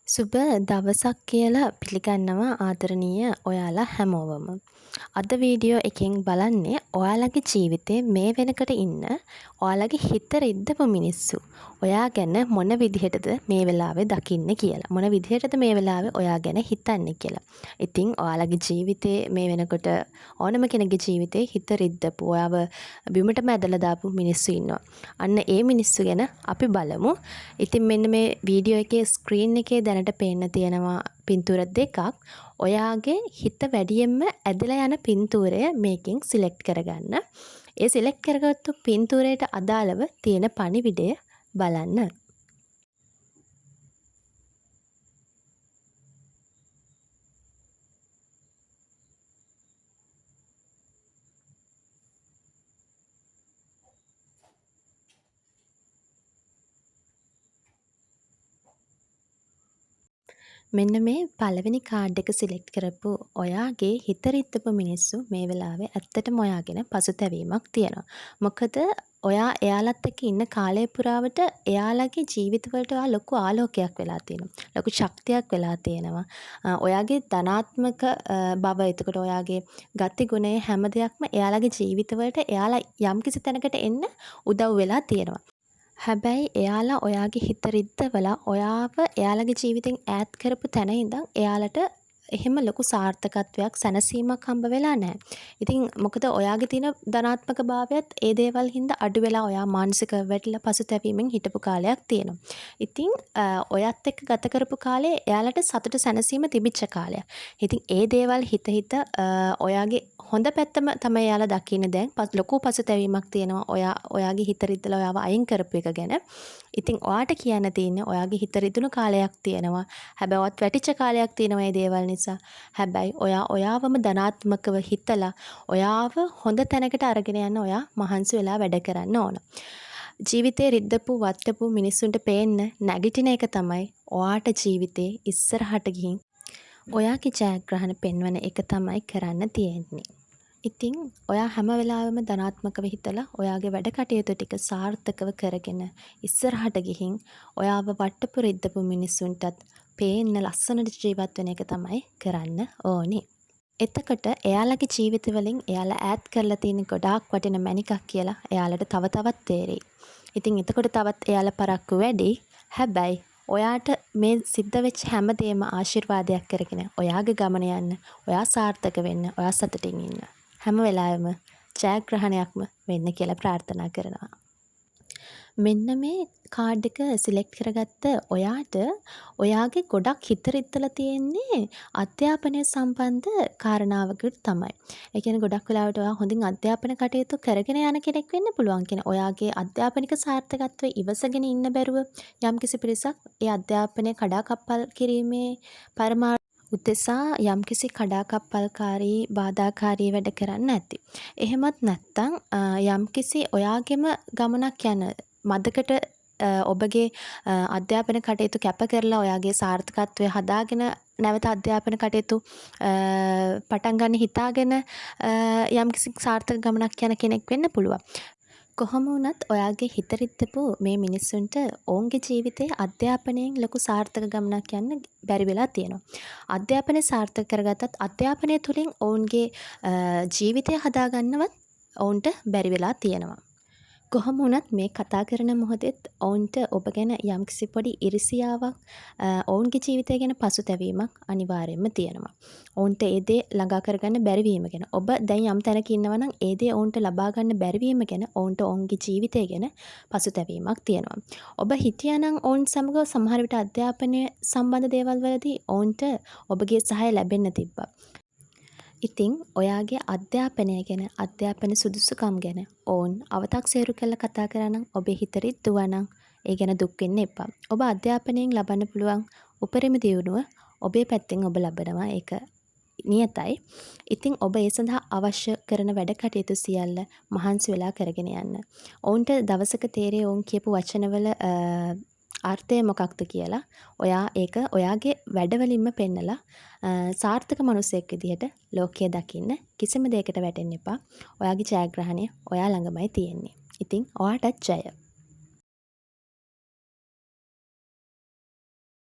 සුබ දවසක් කියලා පිළිගන්නවා ආදරණීය ඔයාලා හැමෝවම. අද වීඩියෝ එකෙන් බලන්නේ ඔයාලගේ ජීවිතේ මේ වෙනකොට ඉන්න ඔයාලගේ හිත රිද්දපු මිනිස්සු. ඔයා ගැන මොන විදිහටද මේ වෙලාවේ දකින්නේ කියලා. මොන විදිහටද මේ වෙලාවේ ඔයා ගැන හිතන්නේ කියලා. ඉතින් ඔයාලගේ ජීවිතේ මේ වෙනකොට ඕනම කෙනෙකුගේ ජීවිතේ හිත රිද්දපු ඔයාව බිමටම ඇදලා දාපු මිනිස්සු ඉන්නවා. අන්න ඒ මිනිස්සු ගැන අපි බලමු. ඉතින් මෙන්න මේ වීඩියෝ එකේ ස්ක්‍රීන් එකේ දැනට පේන්න තියෙනවා පින්තූර දෙකක්. ඔයාගේ හිත වැඩියෙන්ම ඇදලා යන පින්තූරය මේකෙන් සිලෙක්ට් කරගන්න. ඒ සිලෙක්ට් කරගත්තු පින්තූරයට අදාළව තියෙන පණිවිඩය බලන්න. මෙන්න මේ පළවෙනි කාඩ් එක සිලෙක්ට් කරපු ඔයාගේ හිත රිද්දපු මිනිස්සු මේ වෙලාවේ ඇත්තටම ඔයා ගැන පසුතැවීමක් තියෙනවා. මොකද ඔයා එයාලත් එක්ක ඉන්න කාලය පුරාවට එයාලගේ ජීවිතවලට ඔයා ලොකු ආලෝකයක් වෙලා තියෙනවා. ලොකු ශක්තියක් වෙලා තියෙනවා. ඔයාගේ ධනාත්මක බව, එතකොට ඔයාගේ ගති ගුණය හැම දෙයක්ම එයාලගේ ජීවිතවලට එයාලා යම්කිසි තැනකට එන්න උදව් වෙලා තියෙනවා. හැබැයි එයාලා ඔයාගේ හිත රිද්දවලා ඔයාව එයාලගේ ජීවිතෙන් ඈත් කරපු තැන ඉඳන් එයාලට එහෙම ලොකු සාර්ථකත්වයක් සැනසීමක් හම්බ වෙලා නැහැ. ඉතින් මොකද ඔයාගේ තියෙන ධනාත්මක භාවයත් ඒ දේවල් හින්දා අඩු වෙලා ඔයා මානසික වැටිලා පසුතැවීමෙන් හිටපු කාලයක් තියෙනවා. ඉතින් ඔයත් එක්ක ගත කරපු කාලේ එයාලට සතුට සැනසීම තිබිච්ච කාලයක්. ඉතින් ඒ දේවල් හිත ඔයාගේ හොඳ පැත්තම තමයි එයාලා දකින්නේ දැන්. ලොකු පසුතැවීමක් තියෙනවා ඔයාගේ හිත රිද්දලා ඔයාව අයින් කරපු එක ගැන. ඉතින් ඔයාට කියන්න තියෙන්නේ ඔයාගේ හිත රිදුණු කාලයක් තියෙනවා. හැබැයි ඔයත් වැටිච්ච කාලයක් තියෙනවා මේ දේවල් නිසා. හැබැයි ඔයාවම ධනාත්මකව හිතලා ඔයාව හොඳ තැනකට අරගෙන යන්න ඔයා මහන්සි වෙලා වැඩ කරන්න ඕන. ජීවිතේ රිද්දපු වත්තපු මිනිස්සුන්ට පේන්න නැගිටින එක තමයි ඔයාට ජීවිතේ ඉස්සරහට ගිහින් ඔයාගේ ජයග්‍රහණ පෙන්වන එක තමයි කරන්න තියෙන්නේ. ඉතින් ඔයා හැම වෙලාවෙම ධනාත්මකව හිතලා ඔයාගේ වැඩ කටයුතු ටික සාර්ථකව කරගෙන ඉස්සරහට ගිහින් ඔයාව වට්ටපු රිද්දපු මිනිස්සුන්ටත් පේන්න ලස්සනට ජීවත් වෙන එක තමයි කරන්න ඕනේ. එතකොට එයාලගේ ජීවිතවලින් එයාලා ඈත් කරලා තියෙන ගොඩාක් වටින මැණිකක් කියලා එයාලට තව තවත් තේරෙයි. ඉතින් එතකොට තවත් එයාලා පරක්කු වැඩි. හැබැයි ඔයාට මේ සිද්ධ වෙච්ච හැමදේම ආශිර්වාදයක් කරගෙන ඔයාගේ ගමන යන්න, ඔයා සාර්ථක වෙන්න, ඔයා සතුටින් ඉන්න. හැම වෙලාවෙම ජයග්‍රහණයක්ම වෙන්න කියලා ප්‍රාර්ථනා කරනවා. මෙන්න මේ කාඩ් එක සිලෙක්ට් කරගත්ත ඔයාට ඔයාගේ ගොඩක් හිත රිද්දලා තියෙන්නේ අධ්‍යාපනය සම්බන්ධ කාරණාවකට තමයි. ඒ කියන්නේ ගොඩක් වෙලාවට ඔයා හොඳින් අධ්‍යාපන කටයුතු කරගෙන යන කෙනෙක් වෙන්න පුළුවන්. කියන්නේ ඔයාගේ අධ්‍යාපනික සාර්ථකත්වය ඉවසගෙන ඉන්න බැරුව යම්කිසි පිරිසක් ඒ අධ්‍යාපනය කඩාකප්පල් කිරීමේ පරමාර්ථ උදෙසා යම්කිසි කඩාකප්පල්කාරී බාධාකාරී වැඩ කරන්න ඇති. එහෙමත් නැත්නම් යම්කිසි ඔයාගෙම ගමනක් යන මදකට ඔබගේ අධ්‍යාපන කටයුතු කැප කරලා ඔයාගේ සාර්ථකත්වය හදාගෙන නැවත අධ්‍යාපන කටයුතු පටන් ගන්න හිතාගෙන යම්කිසි සාර්ථක ගමනක් යන කෙනෙක් වෙන්න පුළුවන්. කොහොම වුණත් ඔයාගේ හිත රිද්දපු මේ මිනිස්සුන්ට ඔවුන්ගේ ජීවිතයේ අධ්‍යාපනයෙන් ලොකු සාර්ථක ගමනක් යන්න බැරි වෙලා තියෙනවා. අධ්‍යාපනය සාර්ථක කරගත්තත් අධ්‍යාපනය තුළින් ඔවුන්ගේ ජීවිතය හදාගන්නවත් ඔවුන්ට බැරි වෙලා තියෙනවා. කොහොම වුණත් මේ කතා කරන මොහොතෙත් ඔවුන්ට ඔබ ගැන යම්කිසි පොඩි ඉරිසියාවක් ඔවුන්ගේ ජීවිතය ගැන පසුතැවීමක් අනිවාර්යයෙන්ම තියෙනවා. ඔවුන්ට ඒ දේ ළඟා කරගන්න බැරි වීම ගැන ඔබ දැන් යම් තැනක ඉන්නවා නම් ඒ දේ ඔවුන්ට ලබා ගන්න බැරි වීම ගැන ඔවුන්ට ඔවුන්ගේ ජීවිතය ගැන පසුතැවීමක් තියෙනවා. ඔබ හිටියානම් ඔවුන් සමග සමහර විට අධ්‍යාපනය සම්බන්ධ දේවල් වලදී ඔවුන්ට ඔබගේ සහාය ලැබෙන්න තිබ්බා. ඉතින් ඔයාගේ අධ්‍යාපනය ගැන අධ්‍යාපන සුදුසුකම් ගැන ඔවුන් අව탁සේරු කරලා කතා කරා නම් ඔබේ හිත රිද්දුවා නම් ඒ ගැන දුක් වෙන්න එපා. ඔබ අධ්‍යාපනයෙන් ලබන්න පුළුවන් උපරිම දියුණුව ඔබේ පැත්තෙන් ඔබ ලබනවා. ඒක නියතයි. ඉතින් ඔබ ඒ සඳහා අවශ්‍ය කරන වැඩ කටයුතු සියල්ල මහන්සි වෙලා කරගෙන යන්න. ඔවුන්ට දවසක තේරෙයි ඔවුන් කියපු වචනවල අර්ථය මොකක්ද කියලා. ඔයා ඒක ඔයාගේ වැඩවලින්ම පෙන්නලා සාර්ථක මිනිසෙක් විදිහට ලෝකය දකින්න කිසිම දෙයකට වැටෙන්න එපා. ඔයාගේ ජයග්‍රහණය ඔයා ළඟමයි තියෙන්නේ. ඉතින් ඔයාටත් ජය.